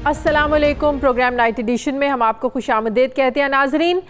अस्सलाम वालेकुम। Programme night addition में हम आपको खुशामदीद कहते हैं। नाजरीन,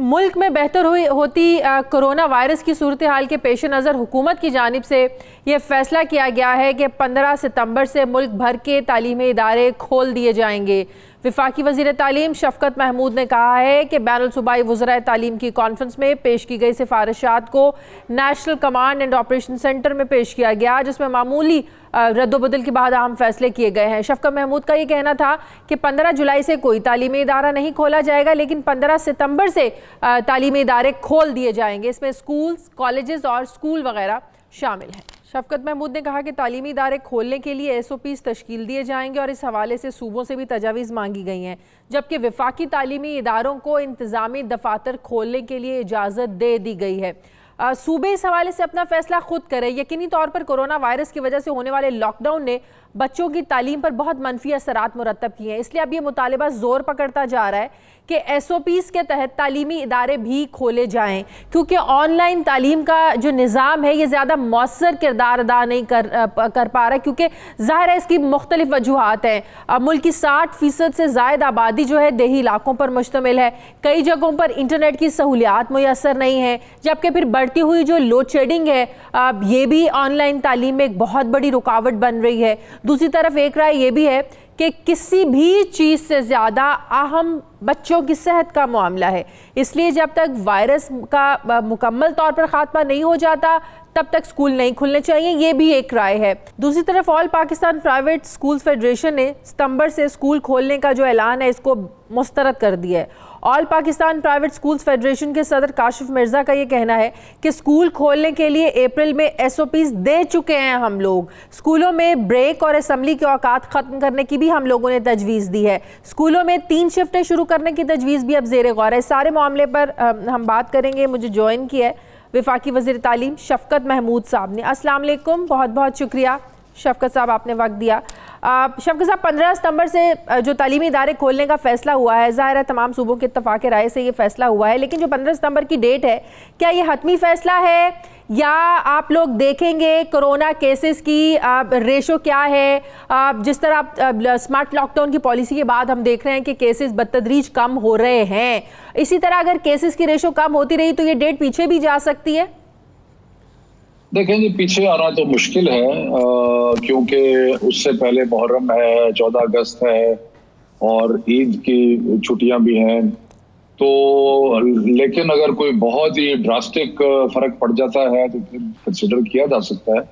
मुल्क में बेहतर होती कोरोना वायरस की सूरत हाल के पेश नज़र हुकूमत की जानिब से ये फ़ैसला किया गया है कि 15 सितंबर से मुल्क भर के तालीमी इदारे खोल दिए जाएंगे। वफाकी वज़ीर तालीम शफ़कत महमूद ने कहा है कि बैनुल सूबाई वज़राए तालीम की कॉन्फ्रेंस में पेश की गई सिफारिशात को national command and operation centre में पेश किया गया, जिसमें मामूली रद्दोबदल के बाद अहम फैसले किए गए हैं। शफ़कत महमूद का ये कहना था कि 15 जुलाई से कोई तालीमी इदारा नहीं खोला जाएगा, लेकिन 15 सितंबर से तालीमी इदारे खोल दिए जाएंगे। इसमें स्कूल्स, कॉलेजेस और स्कूल वगैरह शामिल हैं। शफ़कत महमूद ने कहा कि तालीमी इदारे खोलने के लिए SOPs तश्कील दिए जाएंगे और इस हवाले से सूबों से भी तजावीज़ मांगी गई हैं, जबकि वफाकी तालीमी इदारों को इंतज़ामी दफातर खोलने के लिए इजाज़त दे दी गई है। सूबे इस हवाले से अपना फैसला खुद करें। यकीनी तौर पर कोरोना वायरस की वजह से होने वाले लॉकडाउन ने बच्चों की तालीम पर बहुत मनफी असरात मुरतब किए हैं, इसलिए अब ये मुतालिबा जोर पकड़ता जा रहा है कि SOPs के तहत तालीमी इदारे भी खोले जाएं, क्योंकि ऑनलाइन तालीम का जो निज़ाम है ये ज़्यादा मौसर किरदार अदा नहीं कर पा रहा, क्योंकि ज़ाहिर है इसकी मुख्तलिफ वजूहात हैं। मुल्क की 60% से ज़ायद आबादी जो है देही इलाकों पर मुश्तमिल है। कई जगहों पर इंटरनेट की सहूलियात मुयसर नहीं है, जबकि फिर बढ़ती हुई जो लोड शेडिंग है ये भी ऑनलाइन तालीम में एक बहुत बड़ी रुकावट बन रही है। दूसरी तरफ एक राय ये भी है कि किसी भी चीज़ से ज़्यादा अहम बच्चों की सेहत का मामला है, इसलिए जब तक वायरस का मुकम्मल तौर पर ख़ात्मा नहीं हो जाता तब तक स्कूल नहीं खुलने चाहिए, ये भी एक राय है। दूसरी तरफ all Pakistan private schools federation ने सितंबर से स्कूल खोलने का जो ऐलान है इसको मुस्तरद कर दिया है। All Pakistan private schools federation के सदर काशिफ मिर्ज़ा का ये कहना है कि स्कूल खोलने के लिए अप्रैल में SOPs दे चुके हैं हम लोग। स्कूलों में ब्रेक और असम्बली के औकात ख़त्म करने की भी हम लोगों ने तजवीज़ दी है। स्कूलों में 3 शिफ्टें शुरू करने की तजवीज़ भी अब ज़ेर गौर है। इस सारे मामले पर हम बात करेंगे। मुझे ज्वाइन किया है वफाकी वज़ीर तालीम शफ़कत महमूद साहब ने। अस्सलाम वालेकुम, बहुत बहुत शुक्रिया शफ़कत साहब आपने वक्त दिया। शफ़कत साहब, 15 सितंबर से जो तालीमी इदारे खोलने का फ़ैसला हुआ है, ज़ाहिर है तमाम सूबों के इत्तफ़ाक़ राय से ये फ़ैसला हुआ है, लेकिन जो 15 सितंबर की डेट है, क्या ये हतमी फ़ैसला है या आप लोग देखेंगे कोरोना केसेस की रेशो क्या है? जिस तरह आप स्मार्ट लॉकडाउन की पॉलिसी के बाद हम देख रहे हैं कि केसेस बतदरीज कम हो रहे हैं, इसी तरह अगर केसेस की रेशो कम होती रही तो ये डेट पीछे भी जा सकती है? देखें जी, पीछे आना तो मुश्किल है क्योंकि उससे पहले मुहर्रम है, 14 अगस्त है और ईद की छुट्टियां भी हैं। तो लेकिन अगर कोई बहुत ही ड्रास्टिक फर्क पड़ जाता है तो फिर कंसिडर किया जा सकता है।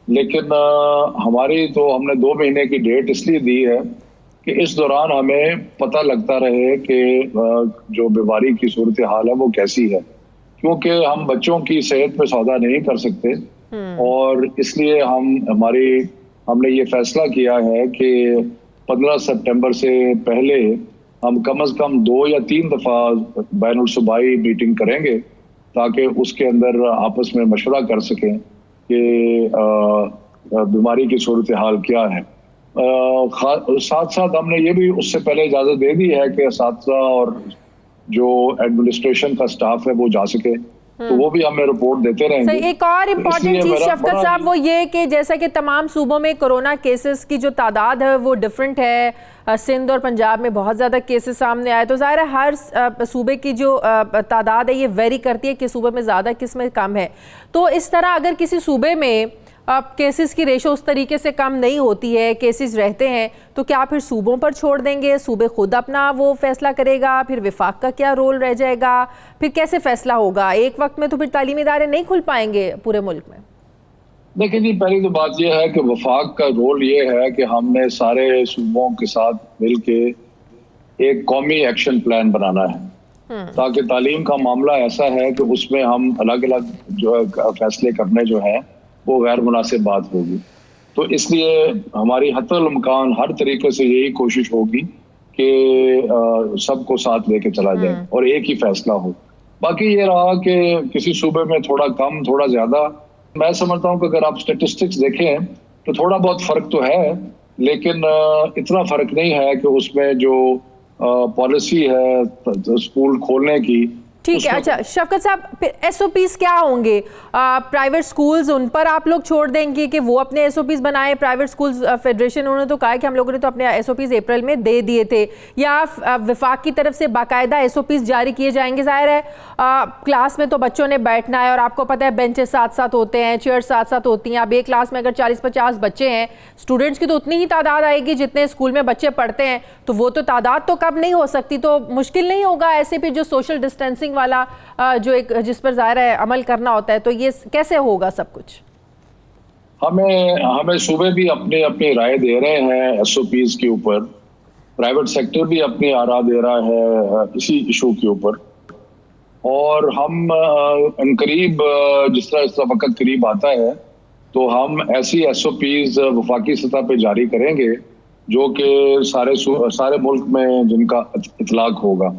लेकिन हमने 2 महीने की डेट इसलिए दी है कि इस दौरान हमें पता लगता रहे कि जो बीमारी की सूरत हाल है वो कैसी है, क्योंकि हम बच्चों की सेहत पे सौदा नहीं कर सकते और इसलिए हमने ये फैसला किया है कि 15 सितंबर से पहले हम कम से कम 2 या 3 दफ़ा बैनुल सूबाई मीटिंग करेंगे ताकि उसके अंदर आपस में मशवरा कर सकें कि बीमारी की सूरत हाल क्या है। साथ साथ हमने ये भी उससे पहले इजाज़त दे दी है कि असातिज़ा और जो एडमिनिस्ट्रेशन का स्टाफ है वो जा सके, तो वो भी हमें रिपोर्ट देते रहेंगे। एक और इम्पॉर्टेंट चीज शफ़कत साहब वो ये कि जैसा कि तमाम सूबों में कोरोना केसेस की जो तादाद है वो डिफरेंट है, सिंध और पंजाब में बहुत ज़्यादा केसेस सामने आए, तो ज़ाहिर है हर सूबे की जो तादाद है ये वेरी करती है कि सूबे में ज़्यादा किस में कम है। तो इस तरह अगर किसी सूबे में केसेस की रेशो उस तरीके से कम नहीं होती है, केसेस रहते हैं, तो क्या फिर सूबों पर छोड़ देंगे? सूबे खुद अपना वो फैसला करेगा? फिर वफाक का क्या रोल रह जाएगा? फिर कैसे फैसला होगा? एक वक्त में तो फिर तालीमी इदारे नहीं खुल पाएंगे पूरे मुल्क में। देखिए जी, पहली तो बात यह है कि वफाक का रोल ये है कि हमने सारे सूबों के साथ मिलके एक कौमी एक्शन प्लान बनाना है, ताकि तालीम का मामला ऐसा है कि उसमें हम अलग अलग जो है फैसले करने जो है वो गैर मुनासिब बात होगी। तो इसलिए हमारी हत्तल इम्कान हर तरीके से यही कोशिश होगी कि सबको साथ लेके चला जाए और एक ही फैसला हो। बाकी ये रहा कि किसी सूबे में थोड़ा कम थोड़ा ज्यादा, मैं समझता हूँ कि अगर आप स्टेटिस्टिक्स देखें तो थोड़ा बहुत फर्क तो है, लेकिन इतना फर्क नहीं है कि उसमें जो पॉलिसी है स्कूल खोलने की ठीक है। अच्छा शफकत साहब, एसओपीज क्या होंगे? प्राइवेट स्कूल्स, उन पर आप लोग छोड़ देंगे कि वो अपने एसओपीज बनाएं? प्राइवेट स्कूल्स फेडरेशन उन्होंने तो कहा कि हम लोगों ने तो अपने एसओपीज अप्रैल में दे दिए थे, या विफाक की तरफ से बाकायदा एसओपीज जारी किए जाएंगे? जाहिर है क्लास में तो बच्चों ने बैठना है और आपको पता है बेंचेस साथ साथ होते हैं, चेयर साथ साथ होती हैं। अब एक क्लास में अगर 40-50 बच्चे हैं, स्टूडेंट्स की तो उतनी ही तादाद आएगी जितने स्कूल में बच्चे पढ़ते हैं, तो वो तो तादाद तो कम नहीं हो सकती। तो मुश्किल नहीं होगा ऐसे भी जो सोशल डिस्टेंसिंग वाला जो एक जिस पर ज़ाहिर है अमल करना होता है, तो ये कैसे होगा सब कुछ? हमें सूबे भी अपनी अपनी राय दे रहे हैं एसओपीज के ऊपर, प्राइवेट सेक्टर भी अपनी आरा दे रहा है इसी इशू के ऊपर, और हम करीब जिस तरह इसका वक्त करीब आता है तो हम ऐसी एसओपीज वफाकी सतह पे जारी करेंगे जो कि सारे मुल्क में जिनका इतलाक होगा।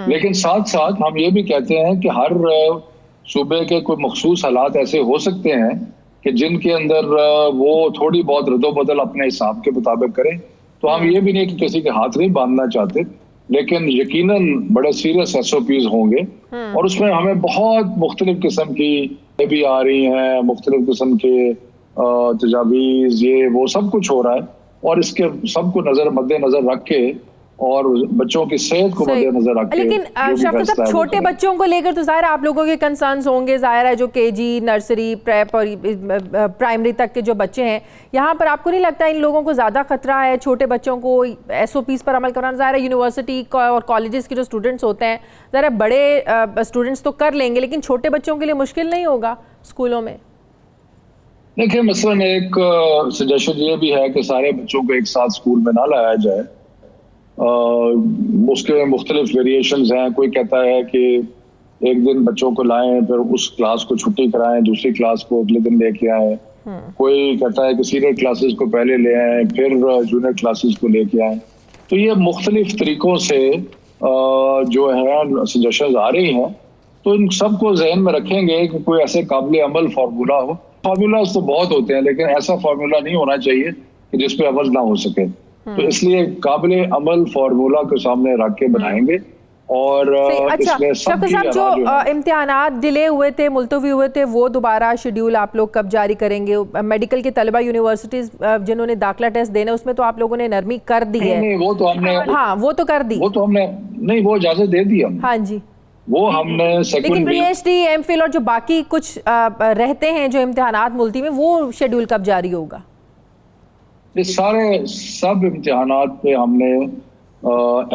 लेकिन साथ साथ हम ये भी कहते हैं कि हर सूबे के कोई मखसूस हालात ऐसे हो सकते हैं कि जिनके अंदर वो थोड़ी बहुत रद्दोबदल अपने हिसाब के मुताबिक करें। तो हम ये भी नहीं कि किसी के हाथ नहीं बांधना चाहते, लेकिन यकीनन बड़े सीरियस एसओपीज होंगे और उसमें हमें बहुत मुख्तलिफ किस्म की भी आ रही हैं, मुख्तलिफ किस्म के तजावीज़, ये वो सब कुछ हो रहा है, और इसके सबको मद्देनजर रख के और बच्चों की सेहत को मद्देनजर रख के। लेकिन शफकत साहब, छोटे बच्चों को लेकर तो जाहिर आप लोगों के कंसर्न्स होंगे, जाहिर है जो केजी, नर्सरी, प्रेप और प्राइमरी तक के जो बच्चे हैं, यहाँ पर आपको नहीं लगता इन लोगों को ज़्यादा खतरा है? छोटे बच्चों को एसओपीज़ पर अमल कराना, जाहिर है यूनिवर्सिटी और कॉलेजेस के जो स्टूडेंट्स होते हैं, ज़रा बड़े स्टूडेंट्स तो कर लेंगे, लेकिन छोटे बच्चों के लिए मुश्किल नहीं होगा स्कूलों में? देखिए, मसलन एक सजेशन ये भी है कि सारे बच्चों को एक साथ स्कूल में ना लाया जाए। उसके मुख्तलिफ वेरिएशंस हैं। कोई कहता है कि एक दिन बच्चों को लाएं, फिर उस क्लास को छुट्टी कराएं, दूसरी क्लास को अगले दिन लेके आएं। कोई कहता है कि सीनियर क्लासेस को पहले ले आएं, फिर जूनियर क्लासेस को लेके आएं। तो ये मुख्तलिफ तरीकों से जो है सजेशंस आ रही हैं, तो इन सबको जहन में रखेंगे कि कोई ऐसे काबिल अमल फार्मूला हो। फार्मूलाज तो बहुत होते हैं, लेकिन ऐसा फार्मूला नहीं होना चाहिए कि जिसपे अमल ना हो सके। तो इसलिए काबिल अमल फार्मूला को सामने रख के बनाएंगे। और अच्छा शफकत साहब, जो इम्तिहानात डिले हुए थे, मुलतवी हुए थे, वो दोबारा शेड्यूल आप लोग कब जारी करेंगे? मेडिकल के तलबा यूनिवर्सिटीज जिन्होंने दाखिला टेस्ट देना, उसमें तो आप लोगों ने नरमी कर दी है? नहीं, वो तो हमने, हाँ वो तो कर दी, वो तो हमने नहीं, वो इजाजत दे दी हमने। हाँ जी, वो हमने लेकिन पीएचडी, एमफिल और जो बाकी कुछ रहते हैं जो इम्तिहानात मुल्तवी में, वो शेड्यूल कब जारी होगा? ये सब इम्तिहानात पे हमने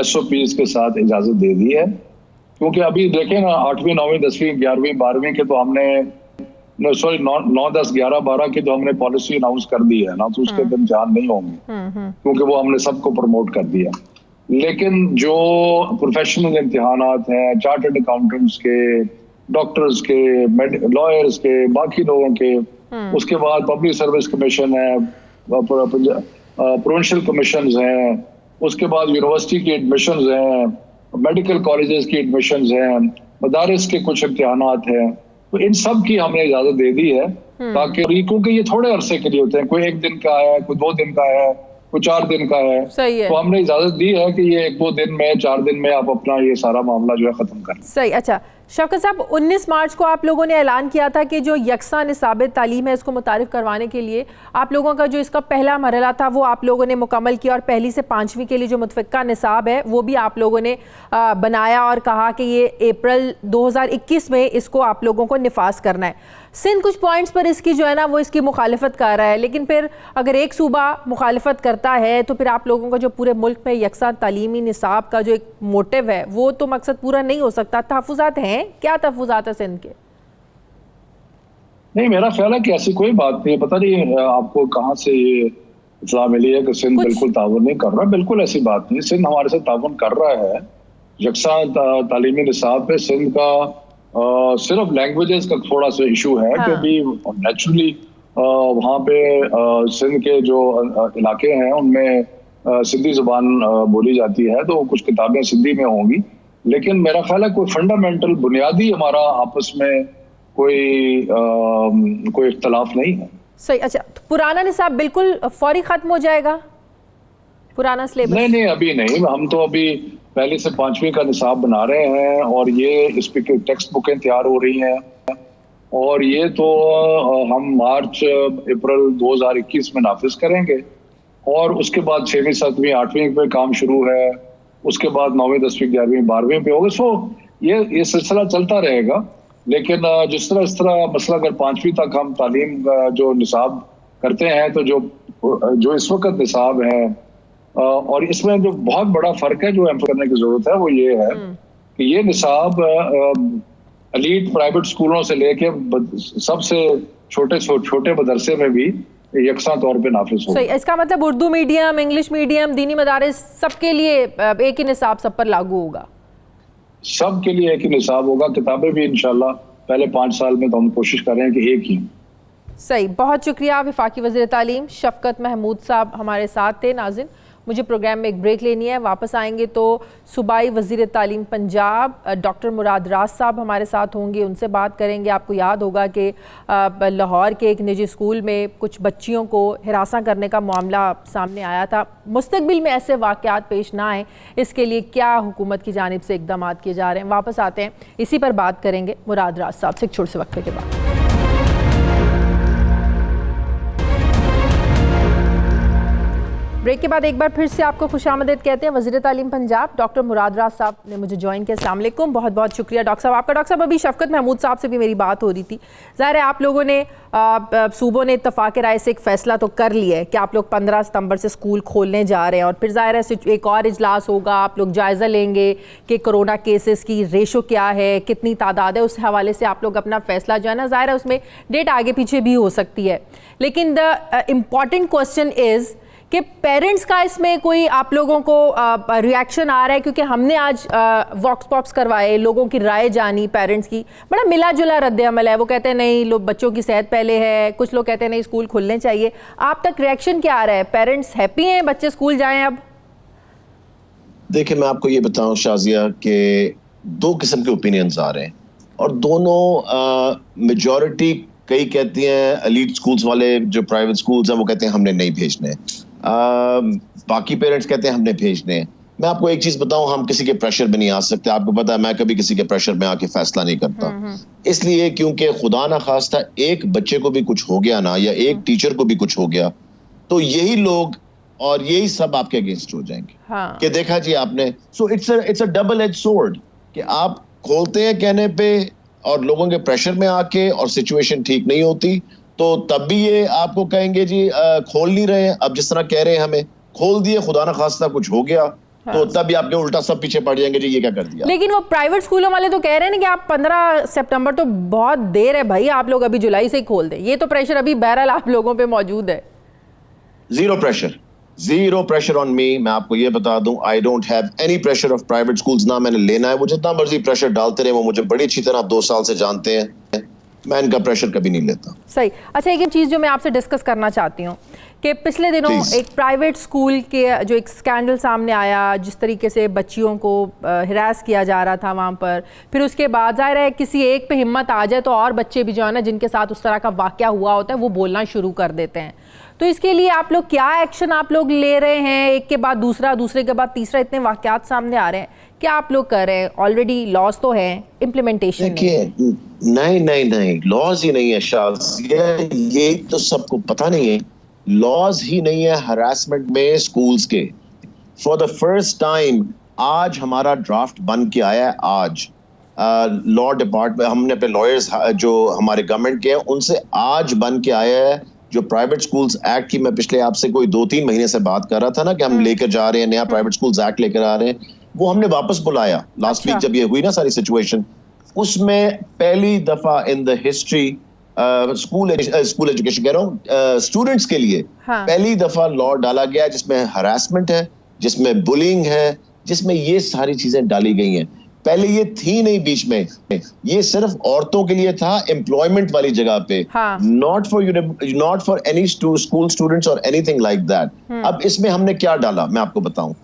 एसओपीज के साथ इजाजत दे दी है, क्योंकि अभी देखें ना 8वीं 9वीं 10वीं 11वीं 12वीं के तो हमने 9 10 11 12 की तो हमने पॉलिसी अनाउंस कर दी है ना, तो उसके इम्तिहान नहीं होंगे क्योंकि वो हमने सबको प्रमोट कर दिया। लेकिन जो प्रोफेशनल इम्तिहानात हैं, चार्टर्ड अकाउंटेंट्स के, डॉक्टर्स के, लॉयर्स के, बाकी लोगों के, उसके बाद पब्लिक सर्विस कमीशन है, प्रोविंशियल कमीशंस हैं, उसके बाद यूनिवर्सिटी की एडमिशंस हैं, मेडिकल कॉलेजेस की एडमिशंस हैं, मदारिस के कुछ इम्तिहानात हैं। तो इन सब की हमने इजाजत दे दी है, ताकि क्योंकि ये थोड़े अरसे के लिए होते हैं, कोई 1 दिन का है, कोई 2 दिन का है, कोई 4 दिन का है। सही है। तो हमने इजाजत दी है कि ये 1-2 दिन में, 4 दिन में आप अपना ये सारा मामला जो है खत्म कर। सही। अच्छा शफकत साहब, 19 मार्च को आप लोगों ने ऐलान किया था कि जो यकसा निसाब तालीम है इसको मुतारिफ करवाने के लिए आप लोगों का जो इसका पहला मरहला था वो आप लोगों ने मुकम्मल किया, और 1ली से 5वीं के लिए जो मुतफ़िका निसाब है वो भी आप लोगों ने बनाया और कहा कि ये अप्रैल 2021 में इसको आप लोगों को निफाज करना है। सिंध कुछ पॉइंट्स पर इसकी जो है ना वो इसकी मुखालिफत कर रहा है, लेकिन फिर अगर एक सूबा मुखालिफत करता है तो फिर आप लोगों का जो पूरे मुल्क में यकसा तालीमी निसाब का जो एक मोटिव है वो तो मकसद पूरा नहीं हो सकता। तहफ़्फ़ुज़ात हैं, क्या तहफ़्फ़ुज़ात है सिंध के? नहीं, मेरा ख्याल है कि ऐसी कोई बात नहीं है। पता नहीं आपको कहाँ से ये इत्तला मिली है कि सिंध बिल्कुल ताउन नहीं कर रहा। बिल्कुल ऐसी बात नहीं, सिंध हमारे साथ ताउन कर रहा है। यकसा तालीमी निसाब पे सिंध का सिर्फ लैंग्वेजेस का थोड़ा सा इशू है, क्योंकि नेचुरली वहाँ पे सिंध के जो इलाके हैं उनमें सिंधी जुबान बोली जाती है, तो कुछ किताबें सिंधी में होंगी। लेकिन मेरा ख्याल है कोई फंडामेंटल बुनियादी हमारा आपस में कोई इख्तलाफ नहीं है। सही। अच्छा, तो पुराना निसाब बिल्कुल फौरी खत्म हो जाएगा, पुराना सिलेबस? नहीं, अभी नहीं। हम तो अभी पहली से 5वीं का निसाब बना रहे हैं और ये इस पे टेक्स्ट बुकें तैयार हो रही हैं और ये तो हम मार्च अप्रैल 2021 में नाफिज करेंगे और उसके बाद 6वीं 7वीं 8वीं पे काम शुरू है, उसके बाद 9वीं 10वीं 11वीं 12वीं पे होगा। सो ये सिलसिला चलता रहेगा। लेकिन जिस तरह इस तरह मसला अगर 5वीं तक हम तालीम जो निसाब करते हैं तो जो इस वक्त निसाब है और इसमें जो बहुत बड़ा फर्क है जो एम्फर करने की जरूरत है वो ये है कि ये निसाब एलीट प्राइवेट स्कूलों से लेके सबसे छोटे मदरसे में भी यकसा तौर पे नाफिज हो। सही, इसका मतलब उर्दू मीडियम, इंग्लिश मीडियम, दीनी मदारिस सबके लिए एक ही निसाब सब पर लागू होगा? सब के लिए एक ही निसाब होगा। किताबें भी इंशाल्लाह पहले 5 साल में तो हम कोशिश कर रहे हैं कि एक ही। सही, बहुत शुक्रिया वफाकी वज़ीर तालीम शफकत महमूद साहब हमारे साथ थे। नाज़रीन, मुझे प्रोग्राम में एक ब्रेक लेनी है, वापस आएंगे तो सूबाई वज़ीर तालीम पंजाब डॉक्टर मुराद राज साहब हमारे साथ होंगे, उनसे बात करेंगे। आपको याद होगा कि लाहौर के एक निजी स्कूल में कुछ बच्चियों को हिरासा करने का मामला सामने आया था। मुस्तकबिल में ऐसे वाक़यात पेश ना आए, इसके लिए क्या हुकूमत की जानिब से इक़दाम किए जा रहे हैं। वापस आते हैं, इसी पर बात करेंगे मुराद राज साहब से एक छोटे से वक्फे के बाद। ब्रेक के बाद एक बार फिर से आपको खुशामदीद कहते हैं। वज़ीर तालीम पंजाब डॉक्टर मुराद राज साहब ने मुझे ज्वाइन किया। अस्सलाम वालेकुम, बहुत बहुत शुक्रिया डॉक्टर साहब आपका। डॉक्टर साहब, अभी शफकत महमूद साहब से भी मेरी बात हो रही थी। ज़ाहिर है आप लोगों ने सूबों ने इत्तफ़ाक़ राय से एक फ़ैसला तो कर लिया है कि आप लोग 15 सितंबर से स्कूल खोलने जा रहे हैं और फिर ज़ाहिर है एक और इजलास होगा, आप लोग जायज़ा लेंगे कि कोरोना केसेस की रेशो क्या है, कितनी तादाद है, उस हवाले से आप लोग अपना फ़ैसला जो है ना, ज़ाहिर है उसमें डेट आगे पीछे भी हो सकती है। लेकिन द इम्पॉर्टेंट क्वेश्चन इज़ कि पेरेंट्स का इसमें कोई आप लोगों को रिएक्शन आ रहा है? क्योंकि हमने आज वॉक्स पॉप्स करवाए, लोगों की राय जानी, पेरेंट्स की, बड़ा मिला जुला रद्द अमल है। वो कहते हैं नहीं, लोग बच्चों की सेहत पहले है, कुछ लोग कहते हैं नहीं स्कूल खुलने चाहिए। आप तक रिएक्शन क्या आ रहा है? पेरेंट्स हैप्पी हैं बच्चे स्कूल जाएं अब? देखिए, मैं आपको ये बताऊं शाजिया कि 2 किस्म के ओपिनियंस आ रहे हैं और दोनों मेजॉरिटी, कई कहती हैं एलीट स्कूल्स वाले जो प्राइवेट स्कूल्स हैं वो कहते हैं हमने नहीं भेजने, बाकी पेरेंट्स कहते हैं हमने भेजने हैं। मैं आपको एक चीज बताऊं, हम किसी के प्रेशर में नहीं आ सकते। आपको पता है मैं कभी किसी के प्रेशर में आके फैसला नहीं करता, इसलिए क्योंकि खुदा ना खास्ता एक बच्चे को भी कुछ हो गया ना, या एक टीचर को भी कुछ हो गया, तो यही लोग और यही सब आपके अगेंस्ट हो जाएंगे कि देखा जी आपने। So it's a double edge sword कि आप खोलते हैं कहने पे और लोगों के प्रेशर में आके और सिचुएशन ठीक नहीं होती तो तब भी ये आपको कहेंगे जी खोल नहीं रहे हैं। अब जिस तरह कह रहे हैं हमें खोल दिए, खुदा ना खास्ता कुछ हो गया तो तब भी आपके उल्टा सब पीछे पड़ जाएंगे जी ये क्या कर दिया। लेकिन वो प्राइवेट स्कूलों वाले तो कह रहे हैं ना कि आप 15 सितंबर तो बहुत देर है भाई, आप लोग अभी जुलाई से ही खोल दें। ये तो प्रेशर अभी बहरहाल आप लोगों पे मौजूद है। Zero pressure on me. मैं आपको ये बता दूं, I don't have any pressure of private schools, ना मैंने लेना है। वो जितना मर्जी प्रेशर डालते रहे, वो मुझे बड़ी अच्छी तरह 2 साल से जानते हैं, मैं इनका प्रेशर कभी नहीं लेता। सही। अच्छा, एक चीज़ जो मैं आपसे डिस्कस करना चाहती हूँ कि पिछले दिनों एक प्राइवेट स्कूल के जो एक स्कैंडल सामने आया, जिस तरीके से बच्चियों को हिरास किया जा रहा था वहाँ पर, फिर उसके बाद ज़ाहिर है किसी एक पे हिम्मत आ जाए तो और बच्चे भी जो है ना जिनके साथ उस तरह का वाक़या हुआ होता है वो बोलना शुरू कर देते हैं। तो इसके लिए आप लोग क्या एक्शन आप लोग ले रहे हैं? एक के बाद दूसरा, दूसरे के बाद तीसरा, इतने वाक़यात सामने आ रहे हैं, क्या आप लोग कर रहे हैं? ऑलरेडी लॉज तो हैं, इम्प्लीमेंटेशन नहीं लॉज ही नहीं है शाज़िया, ये तो सबको पता नहीं है। लॉज ही नहीं है हरासमेंट में स्कूल्स के। फॉर द फर्स्ट टाइम आज हमारा ड्राफ्ट बन के आया है। आज लॉ डिपार्टमेंट, हमने अपने लॉयर्स जो हमारे गवर्नमेंट के हैं उनसे आज बन के आया है। जो प्राइवेट स्कूल्स एक्ट की मैं पिछले आपसे कोई 2-3 महीने से बात कर रहा था ना कि हम लेकर जा रहे हैं, नया प्राइवेट स्कूल्स एक्ट लेकर आ रहे हैं, वो हमने वापस बुलाया लास्ट वीक जब ये हुई ना सारी सिचुएशन। उसमें पहली दफा in the history school education कह रहा हूँ स्टूडेंट्स के लिए पहली दफा लॉ डाला गया जिसमें हरासमेंट है, जिसमें बुलिंग है, जिसमें ये सारी चीजें डाली गई हैं। पहले ये थी नहीं बीच में, ये सिर्फ औरतों के लिए था एम्प्लॉयमेंट वाली जगह पे, not for any school students और एनीथिंग लाइक दैट। अब इसमें हमने क्या डाला मैं आपको बताऊं,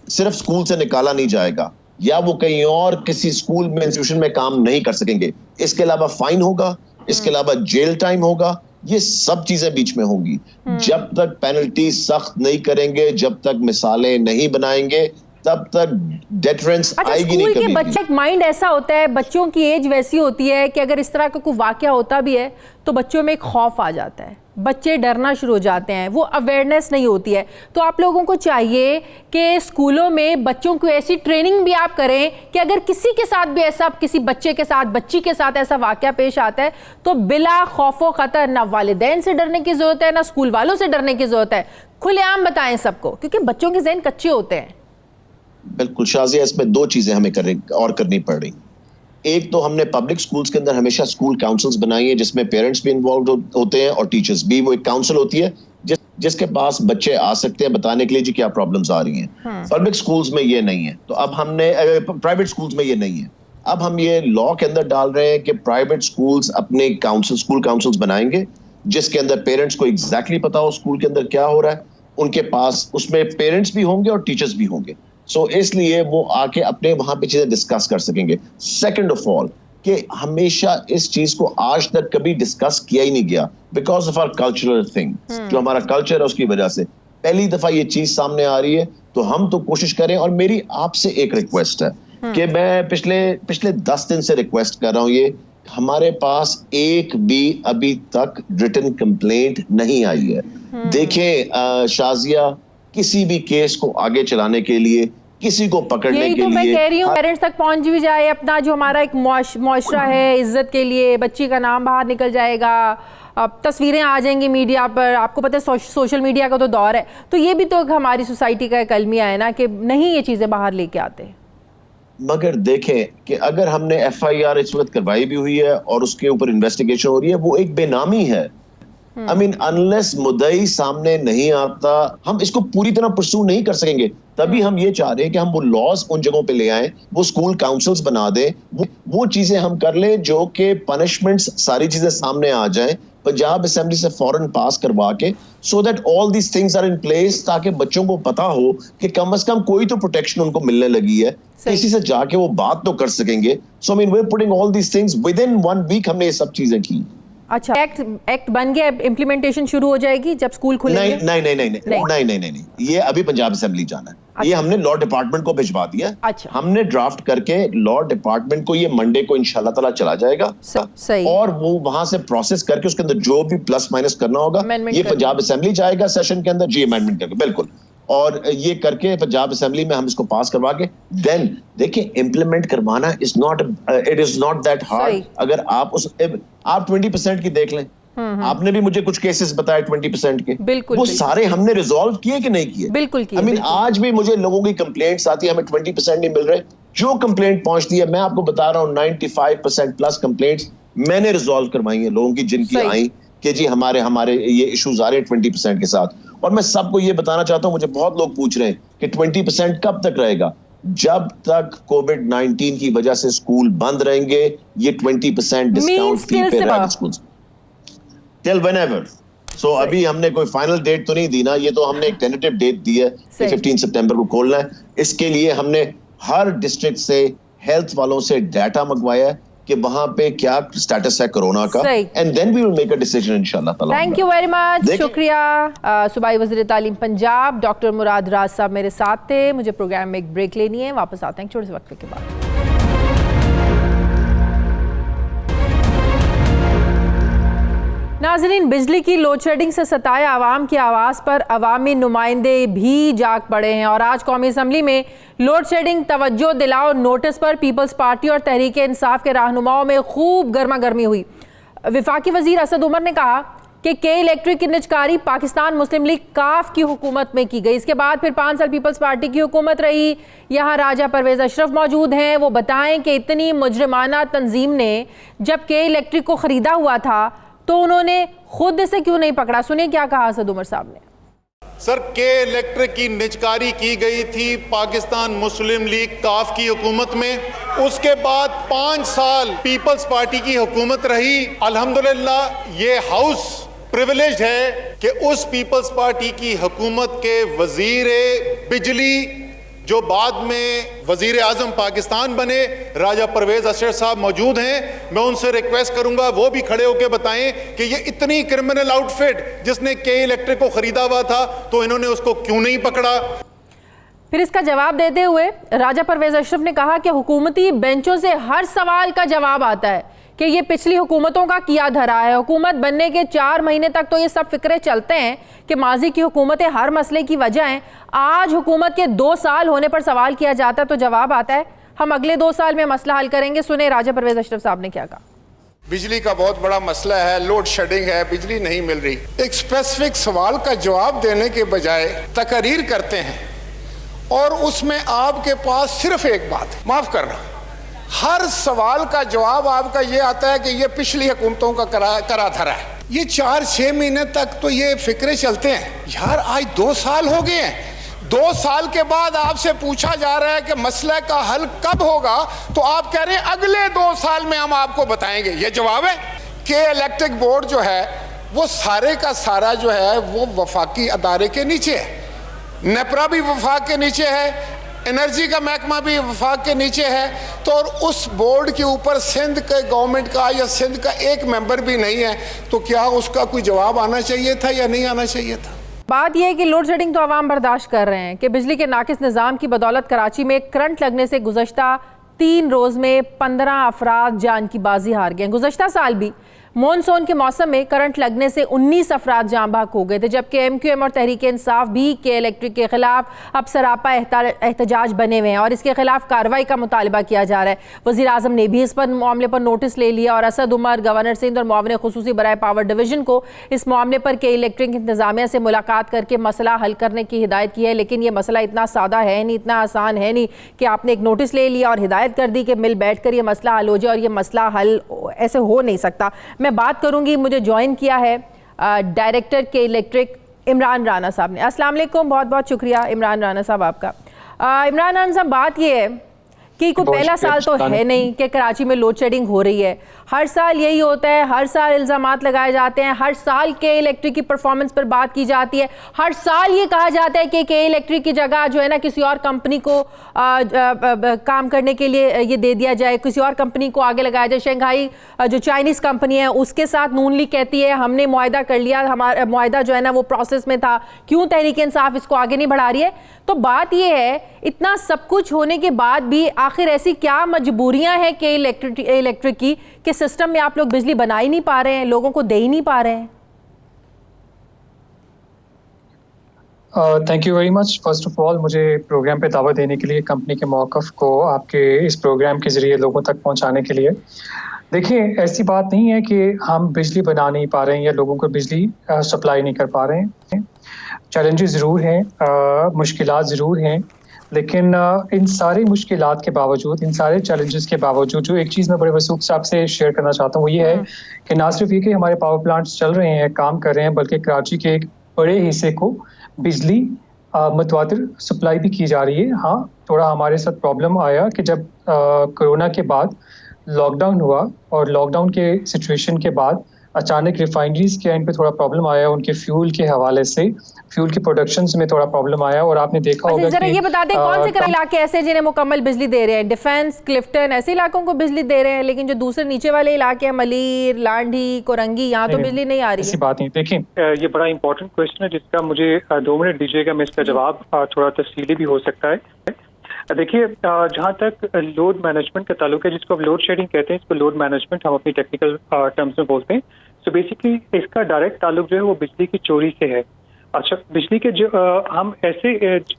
सिर्फ स्कूल से निकाला नहीं जाएगा या वो कहीं और किसी स्कूल में इंस्टीट्यूशन में काम नहीं कर सकेंगे, इसके अलावा फाइन होगा, इसके अलावा जेल टाइम होगा, ये सब चीजें बीच में होंगी। जब तक पेनल्टी सख्त नहीं करेंगे, जब तक मिसालें नहीं बनाएंगे, तब तक डेटरेंस अच्छा, आएगी स्कूल नहीं के कभी बच्चे भी। माइंड ऐसा होता है, बच्चों की एज वैसी होती है कि अगर इस तरह का कोई वाकया होता भी है तो बच्चों में एक खौफ आ जाता है, बच्चे डरना शुरू हो जाते हैं, वो अवेयरनेस नहीं होती है। तो आप लोगों को चाहिए कि स्कूलों में बच्चों को ऐसी ट्रेनिंग भी आप करें कि अगर किसी के साथ भी ऐसा, किसी बच्चे के साथ, बच्ची के साथ ऐसा वाकया पेश आता है तो बिला खौफो खतर ना वालिदैन से डरने की जरूरत है, ना स्कूल वालों से डरने की जरूरत है, खुलेआम बताएं सबको, क्योंकि बच्चों के जहन कच्चे होते हैं। बिल्कुल शाजिया, इसमें दो चीजें हमें करनी पड़ रही। एक तो हमने पब्लिक स्कूल्स के अंदर हमेशा स्कूल काउंसिल्स बनाई है जिसमें पेरेंट्स भी इन्वॉल्व होते हैं और टीचर्स भी। वो एक काउंसिल होती है जिसके पास बच्चे आ सकते हैं बताने के लिए जी क्या प्रॉब्लम्स आ रही हैं। पब्लिक स्कूल्स में ये नहीं है, तो अब हमने प्राइवेट स्कूल्स में ये नहीं है। अब हम ये लॉ के अंदर डाल रहे हैं कि प्राइवेट स्कूल्स अपने स्कूल काउंसिल्स बनाएंगे जिसके अंदर पेरेंट्स को एग्जैक्टली पता हो स्कूल के अंदर क्या हो रहा है, उनके पास उसमें पेरेंट्स भी होंगे और टीचर्स भी होंगे। इसलिए वो आके अपने वहां पे चीजें डिस्कस कर सकेंगे। सेकंड ऑफ ऑल कि हमेशा इस चीज को आज तक कभी डिस्कस किया ही नहीं गया because of our cultural thing, जो हमारा कल्चर है उसकी वजह से पहली दफा ये चीज सामने आ रही है। तो हम तो कोशिश करें, और मेरी आपसे एक रिक्वेस्ट है कि मैं पिछले 10 दिन से रिक्वेस्ट कर रहा हूं, ये हमारे पास एक भी अभी तक रिटन कंप्लेंट नहीं आई है। देखें शाजिया, किसी भी केस को आगे चलाने के लिए, किसी को पकड़ने के लिए, तो मैं कह रही हूँ पेरेंट्स तक पहुंच भी जाए, अपना जो हमारा एक मुआशरा है इज्जत के लिए, बच्ची का नाम बाहर निकल जाएगा, अब तस्वीरें आ जाएंगी मीडिया पर, आपको पता है सोशल मीडिया का तो दौर है, तो ये भी तो हमारी सोसाइटी का एक अलमिया है ना कि नहीं ये चीजें बाहर लेके आते। मगर देखें कि अगर हमने FIR इस वक्त करवाई भी हुई है और उसके ऊपर इन्वेस्टिगेशन हो रही है, वो एक बेनामी है। I mean, अनलेस मुद्दई सामने नहीं आता हम इसको पूरी तरह परस्यू नहीं कर सकेंगे। तभी हम ये चाह रहे हैं कि हम वो लॉज उन जगहों पे ले आए, वो स्कूल काउंसिल्स बना दें, वो चीजें हम कर लें जो कि पनिशमेंट्स सारी चीजें सामने आ जाएं, पंजाब असेंबली से फौरन पास करवा के, so that all these things are in place, ताकि बच्चों को पता हो कि कम से कम कोई तो प्रोटेक्शन उनको मिलने लगी है, किसी से जाके वो बात तो कर सकेंगे। So I mean we are putting all these things within 1 week हमने ये सब चीजें की। अच्छा, एक्ट बन गया, इम्प्लीमेंटेशन शुरू हो जाएगी जब स्कूल खुलेंगे? नहीं, ये अभी पंजाब असेंबली जाना है। अच्छा। ये हमने लॉ डिपार्टमेंट को भिजवा दिया। अच्छा। हमने ड्राफ्ट करके लॉ डिपार्टमेंट को ये मंडे को इंशाल्लाह ताला चला जाएगा। सही। और वो वहां से प्रोसेस करके उसके अंदर जो भी प्लस माइनस करना होगा ये पंजाब असेंबली जाएगा सेशन के अंदर, जी अमेंडमेंट करके, बिल्कुल। और ये करके पंजाब असेंबली में हम इसको पास करवा के देन देखिए इम्प्लीमेंट करवाना इज नॉट दैट हार्ड। अगर आप 20% की देख लें, आपने भी मुझे कुछ केसेस बताए 20% के, बिल्कुल, वो सारे हमने रिजॉल्व किए कि नहीं किए? बिल्कुल किए। I mean, आज भी मुझे लोगों की कंप्लेंट्स आती है, हमें 20% नहीं मिल रहे। जो कंप्लेंट पहुंचती है, मैं आपको बता रहा हूँ 95% प्लस कंप्लेंट्स मैंने रिजॉल्व करवाई है लोगों की, जिनकी आई कि जी हमारे ये इश्यूज आ रहे हैं 20% के साथ। और मैं सबको ये बताना चाहता हूं, मुझे बहुत लोग पूछ रहे हैं कि 20% कब तक रहेगा? जब तक कोविड-19 की वजह से स्कूल बंद रहेंगे, ये 20% डिस्काउंट फी पे रहेगा स्कूल टिल व्हेनेवर। सो अभी हमने कोई फाइनल डेट तो नहीं दी ना, ये तो हमने एक टेंटेटिव डेट दी है कि 15 सितंबर को खोलना है। इसके लिए हमने हर डिस्ट्रिक्ट से, हेल्थ वालों से डाटा मंगवाया है कि वहां पे क्या स्टेटस है कोरोना का, and then we will make a decision इंशाल्लाह ताला। थैंक यू वेरी मच, शुक्रिया। सूबाई वज़ीर तालीम पंजाब डॉक्टर मुराद राज साहब मेरे साथ थे। मुझे प्रोग्राम में एक ब्रेक लेनी है, वापस आते हैं छोटे से वक्त के बाद। नाज़रीन, बिजली की लोड शेडिंग से सताए आवाम की आवाज़ पर अवामी नुमाइंदे भी जाग पड़े हैं और आज कौमी असम्बली में लोड शेडिंग तवज्जो दिलाओ नोटिस पर पीपल्स पार्टी और तहरीक इंसाफ के रहनुमाओं में खूब गर्मा गर्मी हुई। वफाकी वजीर असद उमर ने कहा कि के इलेक्ट्रिक की निजकारी पाकिस्तान मुस्लिम लीग काफ की हुकूमत में की गई। इसके बाद फिर 5 साल पीपल्स पार्टी की हुकूमत रही। यहाँ राजा परवेज अशरफ मौजूद हैं, वो बताएं कि इतनी मुजरिमाना तंजीम ने जब के इलेक्ट्रिक को ख़रीदा हुआ था तो उन्होंने खुद इसे क्यों नहीं पकड़ा? सुनिए क्या कहा असद उमर साहब ने। सर, के इलेक्ट्रिक की निजकारी की गई थी पाकिस्तान मुस्लिम लीग काफ की हुकूमत में। उसके बाद 5 साल पीपल्स पार्टी की हुकूमत रही। अल्हम्दुलिल्लाह ये हाउस प्रिविलेज है कि उस पीपल्स पार्टी की हुकूमत के वजीर बिजली जो बाद में वजीर आजम पाकिस्तान बने, राजा परवेज अशरफ साहब मौजूद हैं। मैं उनसे रिक्वेस्ट करूंगा वो भी खड़े होकर बताएं कि ये इतनी क्रिमिनल आउटफिट जिसने के इलेक्ट्रिक को खरीदा हुआ था तो इन्होंने उसको क्यों नहीं पकड़ा। फिर इसका जवाब देते हुए राजा परवेज अशरफ ने कहा कि हुकूमती बेंचों से हर सवाल का जवाब आता है कि ये पिछली हुकूमतों का किया धरा है। हुकूमत बनने के 4 महीने तक तो ये सब फिक्रे चलते हैं कि माजी की हुकूमतें हर मसले की वजह हैं। आज हुकूमत के 2 साल होने पर सवाल किया जाता है तो जवाब आता है हम अगले 2 साल में मसला हल करेंगे। सुने राजा परवेज अशरफ साहब ने क्या कहा। बिजली का बहुत बड़ा मसला है, लोड शेडिंग है, बिजली नहीं मिल रही। एक स्पेसिफिक सवाल का जवाब देने के बजाय तकरीर करते हैं और उसमें आपके पास सिर्फ एक बात, माफ करना, हर सवाल का जवाब आपका ये आता है कि ये पिछली हुकूमतों का करा धरा है। ये 4-6 महीने तक तो ये फिक्रे चलते हैं। यार आज 2 साल हो गए हैं, 2 साल के बाद आपसे पूछा जा रहा है कि मसले का हल कब होगा, तो आप कह रहे हैं अगले 2 साल में हम आपको बताएंगे। ये जवाब है कि इलेक्ट्रिक बोर्ड जो है वो सारे का सारा जो है वो वफाकी अदारे के नीचे है। नेपरा भी वफाक के नीचे है, एनर्जी का महकमा भी वफाक के नीचे है। तो और उस बोर्ड के ऊपर सिंध के गवर्नमेंट का या सिंध का एक मेंबर भी नहीं है, तो क्या उसका कोई जवाब आना चाहिए था या नहीं आना चाहिए था। बात यह है कि लोड शेडिंग तो आवाम बर्दाश्त कर रहे हैं कि बिजली के नाकिस निज़ाम की बदौलत कराची में करंट लगने से गुज़श्ता 3 रोज़ में 15 अफराद जान की बाजी हार गए। गुज़श्ता साल भी मॉनसून के मौसम में करंट लगने से 19 अफराद जाँ बहक हो गए थे, जबकि MQM और तहरीक इंसाफ भी के इलेक्ट्रिक के खिलाफ अब सरापा एहतजाज बने हुए हैं और इसके खिलाफ कार्रवाई का मुतालबा किया जा रहा है। वज़ीर आज़म ने भी इस पर मामले पर नोटिस ले लिया और असद उमर, गवर्नर सिंध और मुआविन खुसूसी बराए पावर डिवीज़न को इस मामले पर के इलेक्ट्रिक इंतजामिया से मुलाकात करके मसला हल करने की हिदायत की है। लेकिन ये मसला इतना सादा है नहीं, इतना आसान है नहीं कि आपने एक नोटिस ले लिया और हिदायत कर दी कि मिल बैठ कर ये मसला हल हो जाए, और ये मसला हल ऐसे हो नहीं सकता। मैं बात करूंगी, मुझे ज्वाइन किया है डायरेक्टर के इलेक्ट्रिक इमरान राना साहब ने। अस्सलाम वालेकुम, बहुत बहुत शुक्रिया इमरान राना साहब आपका। इमरान राना साहब, बात ये है कि कोई पहला साल तो है नहीं कि कराची में लोड शेडिंग हो रही है। हर साल यही होता है, हर साल इल्ज़ामात लगाए जाते हैं, हर साल के इलेक्ट्रिक की परफॉर्मेंस पर बात की जाती है, हर साल ये कहा जाता है कि के इलेक्ट्रिक की जगह जो है ना किसी और कंपनी को काम करने के लिए ये दे दिया जाए, किसी और कंपनी को आगे लगाया जाए। शंघाई जो चाइनीज़ कंपनी है उसके साथ नून लीग कहती है हमने मुआहदा कर लिया, हमारा मुआहदा जो है ना वो प्रोसेस में था, क्यों तहरीक इंसाफ इसको आगे नहीं बढ़ा रही है। तो बात ये है, इतना सब कुछ होने के बाद भी आखिर ऐसी क्या मजबूरियां हैं कि इलेक्ट्रिक की कि सिस्टम में आप लोग बिजली बना ही नहीं पा रहे हैं, लोगों को दे ही नहीं पा रहे हैं। Thank you very much. First of all मुझे प्रोग्राम पे दावत देने के लिए, कंपनी के मौक़िफ़ को आपके इस प्रोग्राम के ज़रिए लोगों तक पहुंचाने के लिए। देखिए, ऐसी बात नहीं है कि हम बिजली बना नहीं पा रहे हैं या लोगों को बिजली सप्लाई नहीं कर पा रहे हैं। चैलेंजेस ज़रूर हैं, मुश्किलात ज़रूर हैं, लेकिन इन सारी मुश्किलात के बावजूद, इन सारे चैलेंजेस के बावजूद, जो एक चीज़ मैं बड़े वसूख से आपसे शेयर करना चाहता हूँ वो ये है कि ना सिर्फ ये कि हमारे पावर प्लांट्स चल रहे हैं, काम कर रहे हैं, बल्कि कराची के एक बड़े हिस्से को बिजली मुतवातिर सप्लाई भी की जा रही है। हाँ, थोड़ा हमारे साथ प्रॉब्लम आया कि जब कोरोना के बाद लॉकडाउन हुआ और लॉकडाउन के सिचुएशन के बाद अचानक रिफाइनरीज के एंड पे थोड़ा प्रॉब्लम आया, उनके फ्यूल के हवाले से, फ्यूल की प्रोडक्शंस में थोड़ा प्रॉब्लम आया। और आपने देखा होगा जरा ये बता दें कौन से इलाके ऐसे जिन्हें मुकम्मल बिजली दे रहे हैं? डिफेंस, क्लिफ्टन, ऐसे इलाकों को बिजली दे रहे हैं, लेकिन जो दूसरे नीचे वाले इलाके हैं, मलीर, लांडी, कोरंगी, यहाँ तो बिजली नहीं आ रही है। ऐसी बात नहीं। देखिए, ये बड़ा इंपॉर्टेंट क्वेश्चन है जिसका मुझे 2 मिनट दीजिएगा, मैं इसका जवाब थोड़ा तफसीली भी हो सकता है। देखिए, जहाँ तक लोड मैनेजमेंट का ताल्लुक है, जिसको अब लोड शेडिंग कहते हैं, इसको लोड मैनेजमेंट हम अपनी टेक्निकल टर्म्स में बोलते हैं। तो बेसिकली इसका डायरेक्ट ताल्लुक जो है वो बिजली की चोरी से है। अच्छा, बिजली के जो हम ऐसे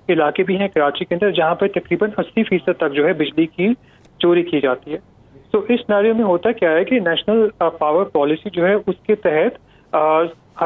इलाके भी हैं कराची के अंदर जहाँ पर तकरीबन 80% तक जो है बिजली की चोरी की जाती है। तो इस सिनेरियो में होता क्या है कि नेशनल पावर पॉलिसी जो है उसके तहत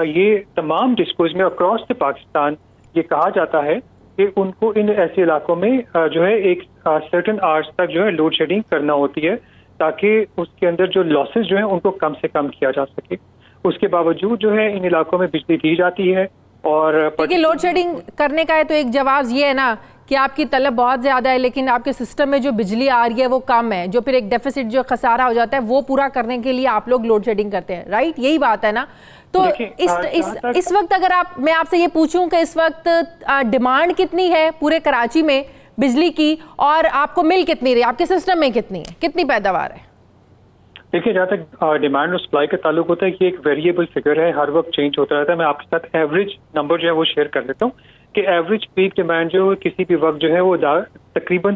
ये तमाम डिस्कोज में अक्रॉस द पाकिस्तान ये कहा जाता है कि उनको इन ऐसे इलाकों में जो है एक सर्टेन आवर्स तक जो है लोड शेडिंग करना होती है, ताकि उसके अंदर जो लॉसेस जो है उनको कम से कम किया जा सके। उसके बावजूद जो है इन इलाकों में बिजली दी जाती है। और देखिए, लोड शेडिंग करने का है तो एक जवाब ये है ना कि आपकी तलब बहुत ज़्यादा है, लेकिन आपके सिस्टम में जो बिजली आ रही है वो कम है, जो फिर एक डेफिसिट जो खसारा हो जाता है वो पूरा करने के लिए आप लोग लोड शेडिंग करते हैं, राइट? यही बात है ना? तो इस वक्त अगर मैं आपसे ये पूछूं कि इस वक्त डिमांड कितनी है पूरे कराची में बिजली की, और आपको मिल कितनी रही, आपके सिस्टम में कितनी है, कितनी पैदावार है? देखिए, जहाँ तक डिमांड और सप्लाई का ताल्लुक होता है, ये एक वेरिएबल फिगर है, हर वक्त चेंज होता रहता है। मैं आपके साथ एवरेज नंबर जो है वो शेयर कर लेता हूँ। कि एवरेज पीक डिमांड जो किसी भी वक्त जो है वो तकरीबन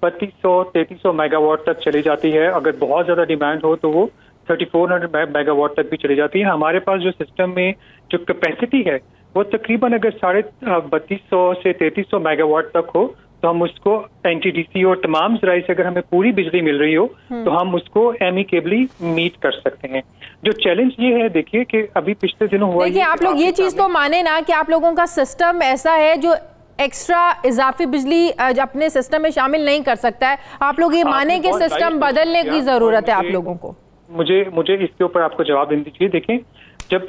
3200-3300 मेगावाट तक चली जाती है। अगर बहुत ज़्यादा डिमांड हो तो वो 3400 मेगावाट तक भी चली जाती है। हमारे पास जो सिस्टम में जो कैपेसिटी है वो तकरीबन अगर 3250 से 3300 मेगावाट तक हो तो हम उसको एनटीडीसी और तमाम जराए से अगर हमें पूरी बिजली मिल रही हो तो हम उसको एमिकेबली मीट कर सकते हैं। जो चैलेंज ये है देखिए कि अभी पिछले दिनों हुआ, देखिए आप लोग ये चीज तो माने ना कि आप लोगों का सिस्टम ऐसा है जो एक्स्ट्रा इजाफी बिजली अपने सिस्टम में शामिल नहीं कर सकता है। आप लोग ये माने कि सिस्टम बदलने की जरूरत है आप लोगों को। मुझे इसके ऊपर आपको जवाब देना चाहिए। देखें, जब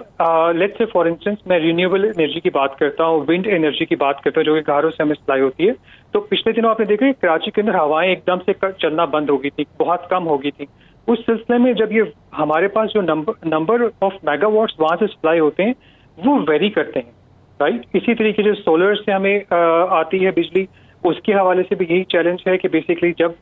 लेट्स से फॉर इंस्टेंस मैं रिन्यूएबल एनर्जी की बात करता हूँ, विंड एनर्जी की बात करता हूँ जो कि घरों से हमें सप्लाई होती है, तो पिछले दिनों आपने देखा कराची के अंदर हवाएं एकदम से चलना बंद हो गई थी, बहुत कम हो गई थी। उस सिलसिले में जब ये हमारे पास जो नंबर ऑफ मेगावाट्स वहां से सप्लाई होते हैं वो वेरी करते हैं, राइट। इसी तरीके जो सोलर से हमें आती है बिजली, उसके हवाले से भी यही चैलेंज है कि बेसिकली जब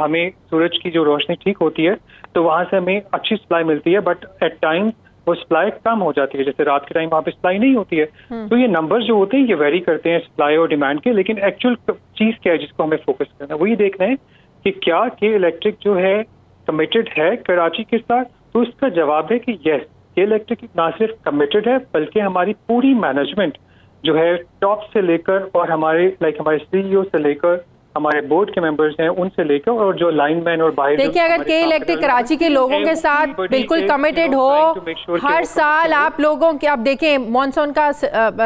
हमें सूरज की जो रोशनी ठीक होती है तो वहां से हमें अच्छी सप्लाई मिलती है, बट एट टाइम वो सप्लाई कम हो जाती है, जैसे रात के टाइम वहां पे सप्लाई नहीं होती है। तो ये नंबर्स जो होते हैं ये वेरी करते हैं सप्लाई और डिमांड के, लेकिन एक्चुअल चीज क्या है जिसको हमें फोकस करना है वो ये देखना है कि क्या के इलेक्ट्रिक जो है कमिटेड है कराची के साथ। तो इसका जवाब है कि यस, के इलेक्ट्रिक ना सिर्फ कमिटेड है बल्कि हमारी पूरी मैनेजमेंट जो है टॉप से लेकर और हमारे सीईओ से लेकर हमारे बोर्ड के मेंबर्स हैं उनसे लेकर और जो लाइनमैन और बाहर, देखिए अगर के इलेक्ट्रिक कराची के लोगों के साथ बिल्कुल कमिटेड हो, हर साल आप लोगों के, आप देखें मानसून का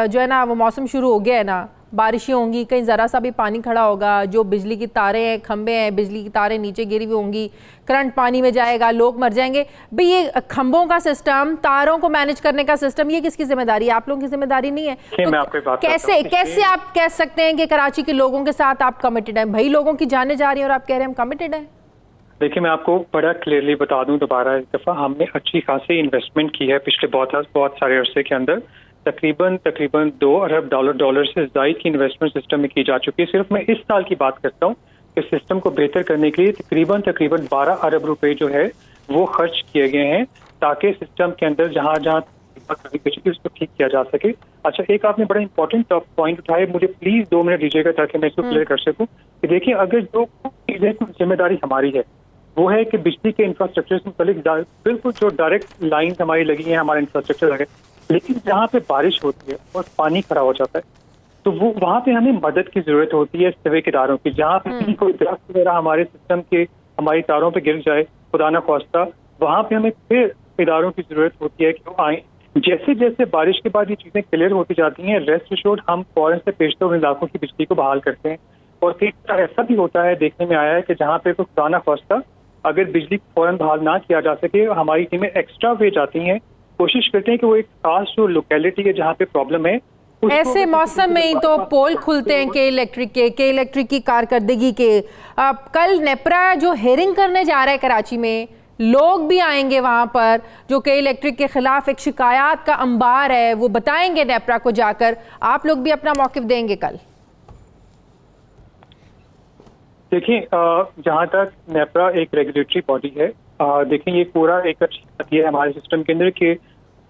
जो है ना वो मौसम शुरू हो गया है ना, बारिशें होंगी, कहीं ज़रा सा भी पानी खड़ा होगा, जो बिजली की तारें हैं, खंबे हैं, बिजली की तारें नीचे गिरी हुई होंगी, करंट पानी में जाएगा, लोग मर जाएंगे। भाई ये खंबों का सिस्टम, तारों को मैनेज करने का सिस्टम, ये किसकी जिम्मेदारी है? आप लोगों की जिम्मेदारी नहीं है। तो कैसे आप कह सकते हैं कि कराची के लोगों के साथ आप कमिटेड हैं? भाई लोगों की जाने जा रही हैं और आप कह रहे हैं हम कमिटेड हैं। देखिए मैं आपको बड़ा क्लियरली बता दूं दोबारा एक दफ़ा, हमने अच्छी खासी इन्वेस्टमेंट की है पिछले बहुत सारे अरसे के अंदर। तकरीबन 2 अरब डॉलर से ज़ायद की इन्वेस्टमेंट सिस्टम में की जा चुकी है। सिर्फ मैं इस साल की बात करता हूँ कि सिस्टम को बेहतर करने के लिए तकरीबन 12 अरब रुपए जो है वो खर्च किए गए हैं ताकि सिस्टम के अंदर जहाँ उसको ठीक किया जा सके। अच्छा, एक आपने बड़ा इंपॉर्टेंट पॉइंट उठाया, मुझे प्लीज 2 मिनट दीजिएगा ताकि मैं इसको क्लियर कर सकूँ कि देखिए अगर जो चीजें जिम्मेदारी हमारी है वो है कि बिजली के इंफ्रास्ट्रक्चर से मुतालिक बिल्कुल जो डायरेक्ट लाइन हमारी लगी है, हमारा इंफ्रास्ट्रक्चर लगे, लेकिन जहाँ पे बारिश होती है और पानी खड़ा हो जाता है तो वो वहाँ पे हमें मदद की जरूरत होती है सिविक इदारों की। जहाँ पे कोई दरख्त वगैरह हमारे सिस्टम के हमारी तारों पे गिर जाए खुदा ना ख्वास्ता, वहाँ पे हमें फिर इदारों की जरूरत होती है कि वो आए। जैसे जैसे बारिश के बाद ये चीजें क्लियर होती जाती हैं, रेस्ट एश्योर्ड हम फौरन से पेशतर उन इलाकों की बिजली को बहाल करते हैं। और कई बार ऐसा भी होता है, देखने में आया है कि जहाँ पे कोई खुदा ना ख्वास्ता अगर बिजली फौरन बहाल ना किया जा सके, हमारी टीमें एक्स्ट्रा वे जाती हैं, कोशिश करते हैं कि वो एक खास जो लोकेलिटी है जहाँ पे प्रॉब्लम है, ऐसे मौसम में ही तो पोल खुलते हैं के इलेक्ट्रिक की कारकर्दगी के। कल नेपरा जो हेयरिंग करने जा रहा है कराची में, लोग भी आएंगे वहां पर जो के इलेक्ट्रिक के खिलाफ एक शिकायत का अंबार है वो बताएंगे नेपरा को जाकर। आप लोग भी अपना मौक़िफ़ देंगे कल? देखिए जहाँ तक नेपरा एक रेगुलेटरी बॉडी है, देखिए ये पूरा एक अच्छी बात है हमारे सिस्टम के अंदर कि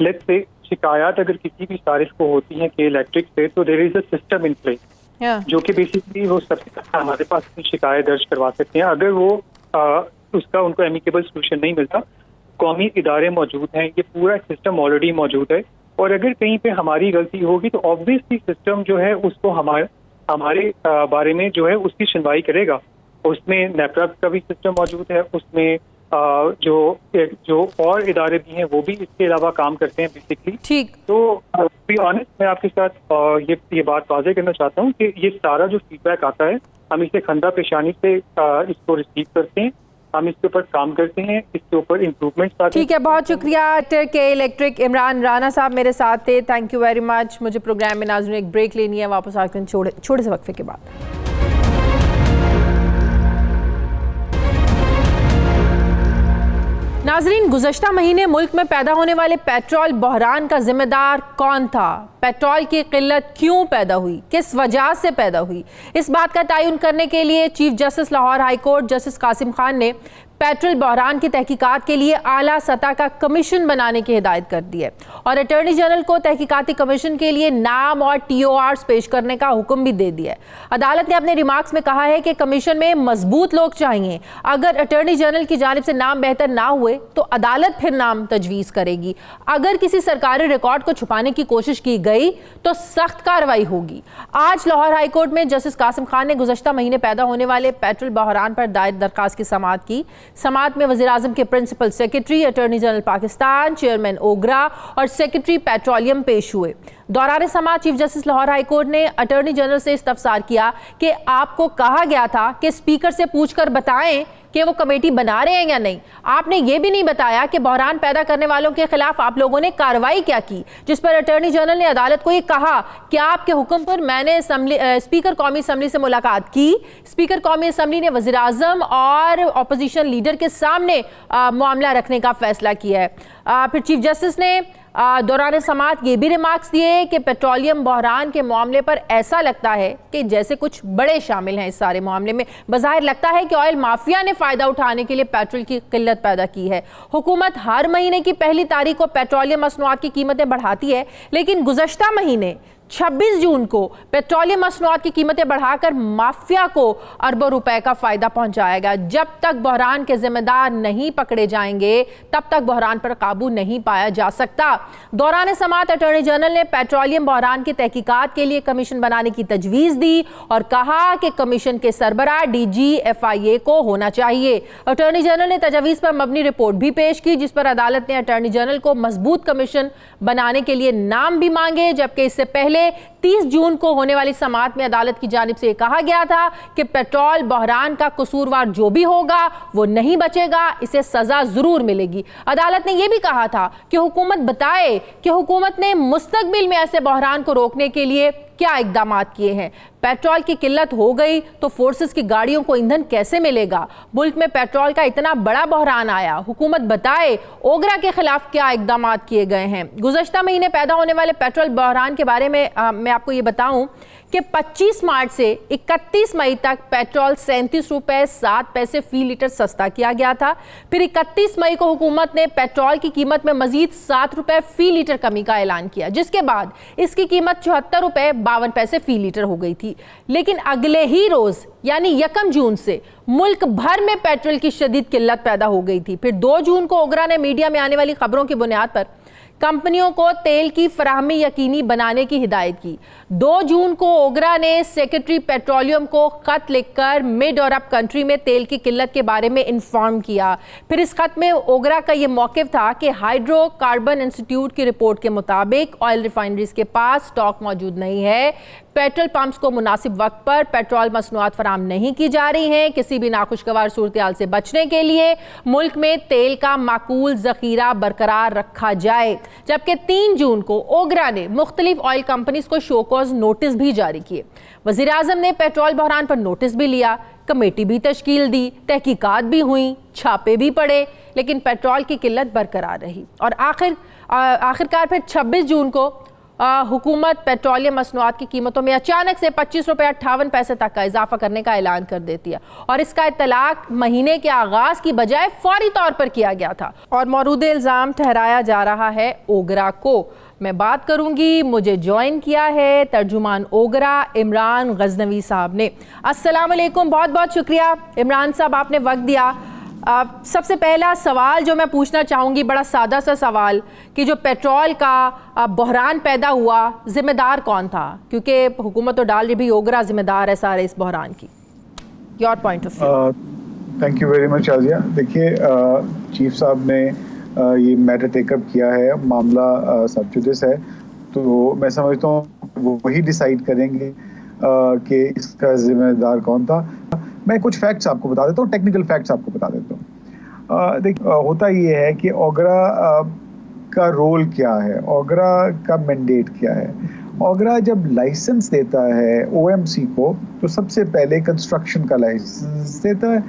लेट्स से शिकायत अगर किसी भी सारिफ को होती है कि इलेक्ट्रिक से, तो there is a system in place जो कि बेसिकली वो सबसे पहले हमारे पास शिकायत दर्ज करवा सकते हैं। अगर वो उसका उनको एमिकेबल सोल्यूशन नहीं मिलता, कौमी इदारे मौजूद हैं, ये पूरा सिस्टम ऑलरेडी मौजूद है। और अगर कहीं पे हमारी गलती होगी तो ऑब्वियसली सिस्टम जो है उसको हमारे बारे में जो है उसकी सुनवाई करेगा। उसमें नेपरा का भी सिस्टम मौजूद है, उसमें जो और इदारे भी हैं वो भी इसके अलावा काम करते हैं बेसिकली। ठीक, तो बी ऑनेस्ट मैं आपके साथ ये बात वाज़ेह करना चाहता हूँ कि ये सारा जो फीडबैक आता है हम इसे खंदा पेशानी से इसको रिसीव करते हैं, हम इसके ऊपर काम करते हैं, इसके ऊपर इम्प्रूवमेंट्स आते हैं। ठीक है, बहुत शुक्रिया। के इलेक्ट्रिक इमरान राना साहब मेरे साथ थे, थैंक यू वेरी मच। मुझे प्रोग्राम में नाज़रीन एक ब्रेक लेनी है, वापस आते हैं छोटे से वक्फे के बाद। नाज़रीन, गुज़श्ता महीने मुल्क में पैदा होने वाले पेट्रोल बहरान का जिम्मेदार कौन था? पेट्रोल की किल्लत क्यों पैदा हुई, किस वजह से पैदा हुई? इस बात का तयन करने के लिए chief justice Lahore high court justice Qasim Khan ने पेट्रोल बहरान की तहकीकात के लिए आला सतह का कमीशन बनाने की हिदायत कर दी है और अटॉर्नी जनरल को तहकीकाती कमीशन के लिए नाम और TORs पेश करने का हुक्म भी दे दिया है। अदालत ने अपने रिमार्क्स में कहा है कि कमीशन में मजबूत लोग चाहिए। अगर अटॉर्नी जनरल की जानिब से नाम बेहतर ना हुए तो अदालत फिर नाम तजवीज़ करेगी। अगर किसी सरकारी रिकॉर्ड को छुपाने की कोशिश की गई तो सख्त कार्रवाई होगी। आज लाहौर हाईकोर्ट में जस्टिस कासिम खान ने गुज़श्ता महीने पैदा होने वाले पेट्रोल बहरान पर दायर दरखास्त की समाअत की। समाअत में वज़ीर आज़म के principal secretary, attorney general Pakistan, chairman OGRA और सेक्रेटरी पेट्रोलियम पेश हुए। दौरान समाअत चीफ जस्टिस लाहौर हाईकोर्ट ने अटॉर्नी जनरल से इस्तफसार किया कि आपको कहा गया था कि स्पीकर से पूछकर बताएं कि वो कमेटी बना रहे हैं या नहीं। आपने ये भी नहीं बताया कि बहरान पैदा करने वालों के खिलाफ आप लोगों ने कार्रवाई क्या की, जिस पर अटॉर्नी जनरल ने अदालत को ये कहा कि आपके हुक्म पर मैंने स्पीकर कौमी असम्बली से मुलाकात की। स्पीकर कौमी असम्बली ने वज़ीर आज़म और अपोजिशन लीडर के सामने मामला रखने का फैसला किया है। फिर चीफ जस्टिस ने दौरान समाअत ये भी रिमार्क्स दिए कि पेट्रोलियम बहरान के मामले पर ऐसा लगता है कि जैसे कुछ बड़े शामिल हैं इस सारे मामले में। बज़ाहिर लगता है कि ऑयल माफिया ने फ़ायदा उठाने के लिए पेट्रोल की किल्लत पैदा की है। हुकूमत हर महीने की पहली तारीख को पेट्रोलियम मसनूआत की कीमतें बढ़ाती है, लेकिन गुज़श्ता महीने 26 जून को पेट्रोलियम मसनूआत की कीमतें बढ़ाकर माफिया को अरबों रुपए का फायदा पहुंचाएगा। जब तक बहरान के जिम्मेदार नहीं पकड़े जाएंगे तब तक बहरान पर काबू नहीं पाया जा सकता। दौरान समाअत अटॉर्नी जनरल ने पेट्रोलियम बहरान की तहकीकात के लिए कमीशन बनाने की तजवीज़ दी और कहा कि कमीशन के सरबराह DG FIA को होना चाहिए। अटॉर्नी जनरल ने तजवीज़ पर मबनी रिपोर्ट भी पेश की, जिस पर अदालत ने अटॉर्नी जनरल को मजबूत कमीशन बनाने के लिए नाम भी मांगे, जबकि इससे पहले 30 जून को होने वाली समाअत में अदालत की जानिब से कहा गया था कि पेट्रोल बहरान का कसूरवार जो भी होगा वो नहीं बचेगा, इसे सजा जरूर मिलेगी। अदालत ने यह भी कहा था कि हुकूमत बताए कि हुकूमत ने मुस्तकबिल में ऐसे बहरान को रोकने के लिए क्या इकदाम किए हैं। पेट्रोल की किल्लत हो गई तो फोर्सेस की गाड़ियों को ईंधन कैसे मिलेगा। मुल्क में पेट्रोल का इतना बड़ा बहरान आया, हुकूमत बताए ओगरा के खिलाफ क्या इकदाम किए गए हैं। गुज़श्ता महीने पैदा होने वाले पेट्रोल बहरान के बारे में मैं आपको ये बताऊं कि 25 मार्च से 31 मई तक पेट्रोल 37 रुपए 7 पैसे फी लीटर सस्ता किया गया था। फिर 31 मई को हुकूमत ने पेट्रोल की कीमत में मजीद 7 रुपए फी लीटर कमी का ऐलान किया, जिसके बाद इसकी कीमत 74 रुपए 52 पैसे फी लीटर हो गई थी। लेकिन अगले ही रोज यानी 1 जून से मुल्क भर में पेट्रोल की शदीद किल्लत पैदा हो गई थी। फिर 2 जून को ओगरा ने मीडिया में आने वाली खबरों की बुनियाद पर कंपनियों को तेल की फराहमी यकीनी बनाने की हिदायत की। 2 जून को ओगरा ने सेक्रेटरी पेट्रोलियम को खत लिखकर मिड और अप कंट्री में तेल की किल्लत के बारे में इन्फॉर्म किया। फिर इस खत में ओगरा का यह मौक़िफ़ था कि हाइड्रोकार्बन इंस्टीट्यूट की रिपोर्ट के मुताबिक ऑयल रिफाइनरीज के पास स्टॉक मौजूद नहीं है, पेट्रोल पंप्स को मुनासिब वक्त पर पेट्रोल मसनूआत फराम नहीं की जा रही हैं। किसी भी नाखुशगवार सूरत-ए-हाल से बचने के लिए मुल्क में तेल का माकूल ज़ख़ीरा बरकरार रखा जाए। जबकि 3 जून को ओगरा ने मुख्तलिफ ऑयल कंपनीज को शो कॉज नोटिस भी जारी किए। वज़ीर आज़म ने पेट्रोल बहरान पर नोटिस भी लिया, कमेटी भी तश्कील दी, तहकीकात भी हुई, छापे भी पड़े, लेकिन पेट्रोल की किल्लत बरकरार रही। और आखिरकार फिर 26 जून को हुकूमत पेट्रोलियम मसनूआत की कीमतों में अचानक से 25 रुपये 58 पैसे तक का इजाफा करने का ऐलान कर देती है और इसका इत्तलाक महीने के आगाज की बजाय फौरी तौर पर किया गया था और मौरूद इल्ज़ाम ठहराया जा रहा है ओगरा को। मैं बात करूंगी, मुझे ज्वाइन किया है तर्जुमान ओगरा इमरान गजनवी साहब ने। अस्सलाम वालेकुम, बहुत बहुत शुक्रिया इमरान साहब, आपने वक्त दिया। सबसे पहला सवाल जो मैं पूछना चाहूँगी, बड़ा सादा सा सवाल, कि जो पेट्रोल का बहरान पैदा हुआ, ज़िम्मेदार कौन था? क्योंकि हुकूमत तो डाल रही भी ओगरा ज़िम्मेदार है सारे इस बहरान की। Your point of view. Thank you very much आजिया। देखिए, चीफ साहब ने ये मैटर टेकअप किया है, मामला सब जुडिस है, तो मैं समझता हूँ वो वही डिसाइड करेंगे कि इसका ज़िम्मेदार कौन था। मैं कुछ फैक्ट्स आपको बता देता हूँ, टेक्निकल फैक्ट्स आपको बता देता हूँ। देखिए, होता ये है कि ओगरा का रोल क्या है, ओगरा का मैंडेट क्या है। ओगरा जब लाइसेंस देता है OMC को, तो सबसे पहले कंस्ट्रक्शन का लाइसेंस देता है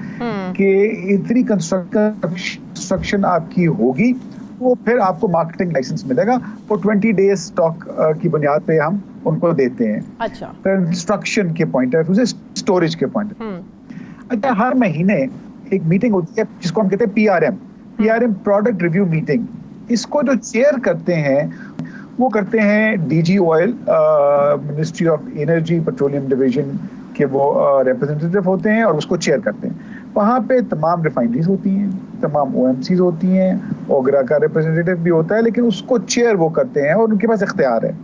कि इतनी कंस्ट्रक्शन आपकी होगी, वो फिर आपको मार्केटिंग लाइसेंस मिलेगा। वो 20 डेज स्टॉक की बुनियाद पे हम उनको देते हैं। अच्छा, कंस्ट्रक्शन के पॉइंट ऑफ व्यू से, स्टोरेज के पॉइंट ऑफ व्यू। अच्छा, हर महीने एक मीटिंग होती है जिसको हम कहते हैं PRM प्रोडक्ट रिव्यू मीटिंग। इसको जो चेयर करते हैं वो करते हैं DG oil, ministry of energy petroleum division के वो रिप्रेजेंटेटिव होते हैं और उसको चेयर करते हैं। वहाँ पे तमाम रिफाइनरीज होती हैं, तमाम OMCs होती हैं, ओगरा का रिप्रेजेंटेटिव भी होता है, लेकिन उसको चेयर वो करते हैं और उनके पास इख्तियार है।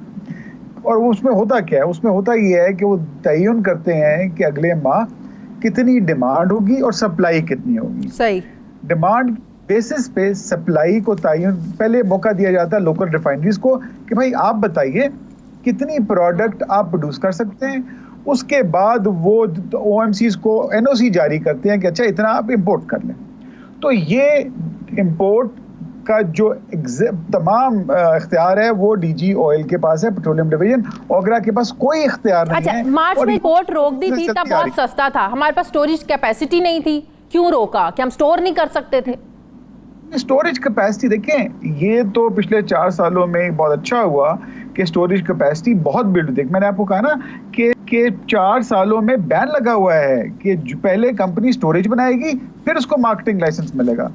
और उसमें होता क्या है, उसमें होता ये है कि वो तयन करते हैं कि अगले माह कितनी डिमांड होगी और सप्लाई कितनी होगी। सही। डिमांड बेसिस पे सप्लाई को तयन पहले मौका दिया जाता है लोकल रिफाइनरीज को कि भाई आप बताइए कितनी प्रोडक्ट आप प्रोड्यूस कर सकते हैं। उसके बाद वो OMCs को NOC जारी करते हैं कि अच्छा इतना आप इंपोर्ट कर लें। तो ये इंपोर्ट का जो तमाम इख्तियार है वो DG ऑयल के पास है, पेट्रोलियम डिवीजन। ओगरा के पास कोई इख्तियार नहीं है। मार्च में इंपोर्ट रोक दी थी तब बहुत सस्ता था, हमारे पास स्टोरेज कैपेसिटी नहीं थी, क्यों रोका? क्या हम स्टोर नहीं कर सकते थे? स्टोरेज कैपेसिटी देखें, ये तो पिछले 4 सालों में बहुत अच्छा हुआ कि स्टोरेज कैपेसिटी बहुत बिल्ड हुई। मैंने आपको कहा ना कि 4 सालों में बैन लगा हुआ है कि पहले कंपनी स्टोरेज बनाएगी फिर उसको मार्केटिंग लाइसेंस मिलेगा।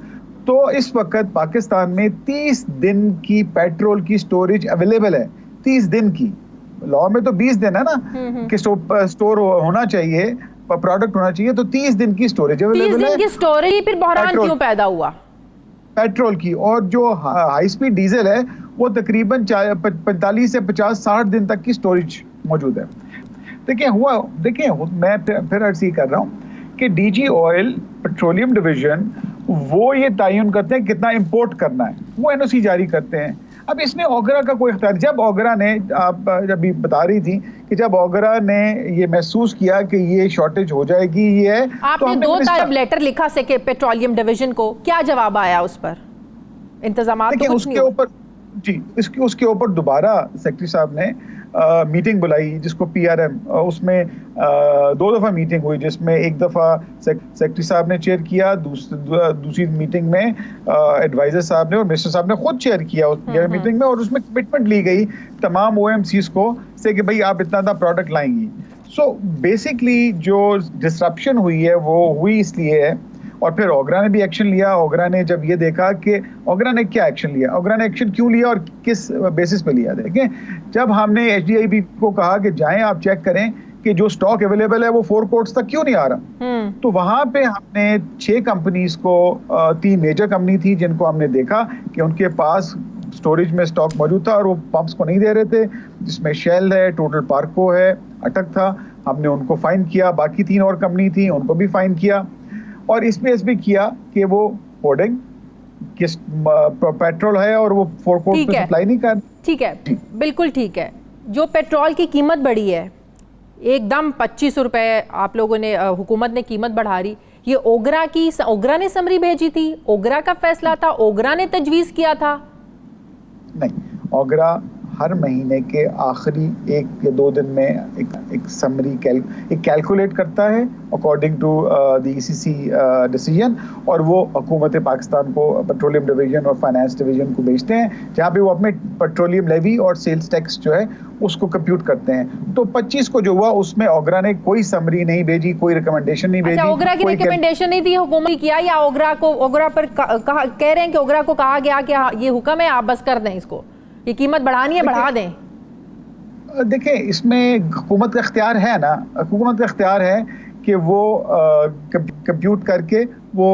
तो इस वक्त पाकिस्तान में 30 दिन की पेट्रोल की स्टोरेज अवेलेबल है, 30 दिन की। लॉ में तो 20 दिन है ना कि स्टोर होना चाहिए, प्रोडक्ट होना चाहिए, तो 30 दिन की स्टोरेज अवेलेबल है। 30 दिन की स्टोरेज, फिर बहरान क्यों पैदा हुआ? पेट्रोल की। और जो हाई स्पीड डीजल है वो तकरीबन 45 से 50-60 दिन तक की स्टोरेज मौजूद है। देखिए मैं फिर अर्ज ही कर रहा हूँ कि DG ऑयल पेट्रोलियम डिवीजन वो ये तयन करते हैं कितना इंपोर्ट करना है, वो NOC जारी करते हैं। अब इसमें ओगरा का कोई इख्तियार, जब ओगरा ने, आप जब भी बता रही थी कि जब ओगरा ने ये महसूस किया कि ये शॉर्टेज हो जाएगी, ये है, आपने 2 तारीख लेटर लिखा से कि पेट्रोलियम डिवीजन को, क्या जवाब आया उस पर? इंतजाम तो उसके ऊपर उसके ऊपर दोबारा सेक्रेटरी साहब ने मीटिंग बुलाई जिसको PRM, उसमें 2 दफ़ा मीटिंग हुई, जिसमें एक दफ़ा सेक्रेटरी साहब ने चेयर किया, दूसरी मीटिंग में एडवाइजर साहब ने और मिनिस्टर साहब ने खुद चेयर किया उस मीटिंग में। और उसमें कमिटमेंट ली गई तमाम OMCs को से कि भाई आप इतना प्रोडक्ट लाएंगी। सो बेसिकली जो डिसरप्शन हुई है वो हुई इसलिए है। और फिर ओगरा ने भी एक्शन लिया। ओगरा ने जब ये देखा कि ओगरा ने क्या एक्शन लिया, ओगरा ने एक्शन क्यों लिया और किस बेसिस पे लिया, देखें, जब हमने HDIB को कहा कि जाएं आप चेक करें कि जो स्टॉक अवेलेबल है वो 4 कोर्ट्स तक क्यों नहीं आ रहा, तो वहां पे हमने 6 कंपनीज को, 3 मेजर कंपनी थी जिनको हमने देखा कि उनके पास स्टोरेज में स्टॉक मौजूद था और वो पंप्स को नहीं दे रहे थे, जिसमें शेल है, टोटल पार्को है, अटक था। हमने उनको फाइन किया। बाकी 3 और कंपनी थी, उनको भी फाइन किया। और इसमें भी किया कि वो होर्डिंग किस पेट्रोल है और वो 4 कोर्ट पे सप्लाई नहीं कर। ठीक है, बिल्कुल ठीक है। जो पेट्रोल की कीमत बढ़ी है एकदम 25 रुपए, आप लोगों ने, हुकूमत ने कीमत बढ़ा रही, ये ओगरा ने समरी भेजी थी, ओगरा का फैसला था, ओगरा ने तजवीज़ किया था? नहीं, ओगरा हर महीने के आखिरी 1 या 2 दिन में एक समरी कैलकुलेट करता है according to the ECC decision, और वो हुकूमत पाकिस्तान को पेट्रोलियम डिवीजन और फाइनेंस डिवीजन को भेजते हैं, जहाँ पे वो अपने पेट्रोलियम लेवी और सेल्स टैक्स जो है उसको कंप्यूट करते हैं। तो 25 को जो हुआ उसमें ओगरा ने कोई समरी नहीं भेजी, कोई रिकमेंडेशन नहीं भेजी। ओगरा की रिकमेंडेशन नहीं थी, हुकूमत किया, या ओगरा पर कह रहे हैं कि ओगरा को कहा गया कि ये हुक्म है, आप बस कर दें इसको, ये कीमत बढ़ानी है बढ़ा दें? देखिए, इसमें हुकूमत का इख्तियार है ना, हुकूमत का इख्तियार है कि वो कंप्यूट करके वो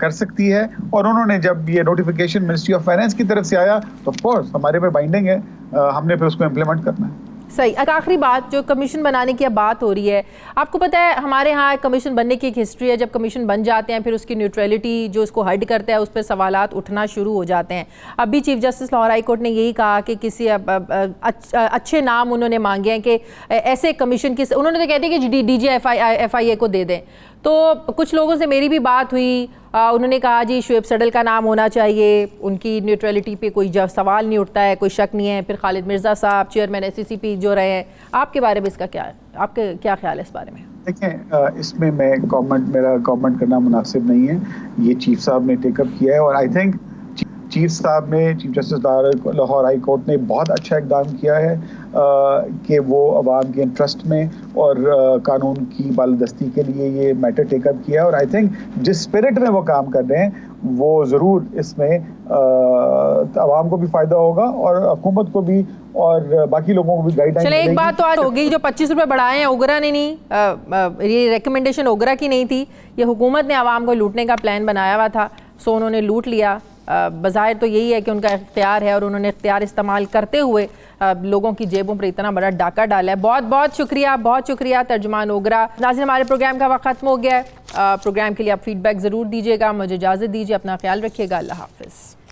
कर सकती है। और उन्होंने जब ये नोटिफिकेशन मिनिस्ट्री ऑफ फाइनेंस की तरफ से आया तो ऑफ कोर्स हमारे पे बाइंडिंग है, हमने फिर उसको इम्प्लीमेंट करना है। सही। आखिरी बात, जो कमीशन बनाने की अब बात हो रही है, आपको पता है हमारे यहाँ कमीशन बनने की एक हिस्ट्री है। जब कमीशन बन जाते हैं फिर उसकी न्यूट्रलिटी जो उसको हर्ड करता है उस पर सवालात उठना शुरू हो जाते हैं। अब भी chief justice Lahore high court ने यही कहा कि किसी अच्छे नाम उन्होंने मांगे हैं कि ऐसे कमीशन की, उन्होंने तो कहते हैं कि DG FIA को दे दें। तो कुछ लोगों से मेरी भी बात हुई, उन्होंने कहा जी शुएब सडल का नाम होना चाहिए, उनकी न्यूट्रलिटी पे कोई सवाल नहीं उठता है, कोई शक नहीं है। फिर खालिद मिर्ज़ा साहब चेयरमैन SCCP जो रहे हैं, आपके बारे में इसका क्या है, आपके क्या ख्याल है इस बारे में? देखें, इसमें मेरा कमेंट करना मुनासिब नहीं है। ये चीफ साहब ने टेकअप किया है और आई थिंक चीफ साहब ने, chief justice Lahore high court ने बहुत अच्छा इकदाम किया है कि वो अवाम के इंटरेस्ट में और कानून की बालदस्ती के लिए ये मैटर टेकअप किया है। और आई थिंक जिस स्पिरिट में वो काम कर रहे हैं वो ज़रूर इसमें अवाम को भी फ़ायदा होगा और हुकूमत को भी और बाकी लोगों को भी गाइडलाइन। चले, एक बात तो आज होगी, जो 25 रुपए बढ़ाए हैं ओगरा ने नहीं, ये रिकमेंडेशन ओगरा की नहीं थी, ये हुकूमत ने आवाम को लूटने का प्लान बनाया हुआ था, सो उन्होंने लूट लिया। बज़ाहिर तो यही है कि उनका इख्तियार है और उन्होंने इख्तियार इस्तेमाल करते हुए लोगों की जेबों पर इतना बड़ा डाका डाला है। बहुत बहुत शुक्रिया तर्जुमान ओगरा। नाज़रीन, हमारे प्रोग्राम का वक्त खत्म हो गया है। प्रोग्राम के लिए आप फीडबैक ज़रूर दीजिएगा। मुझे इजाज़त दीजिए, अपना ख्याल रखिएगा। अल्लाह हाफ़िज़।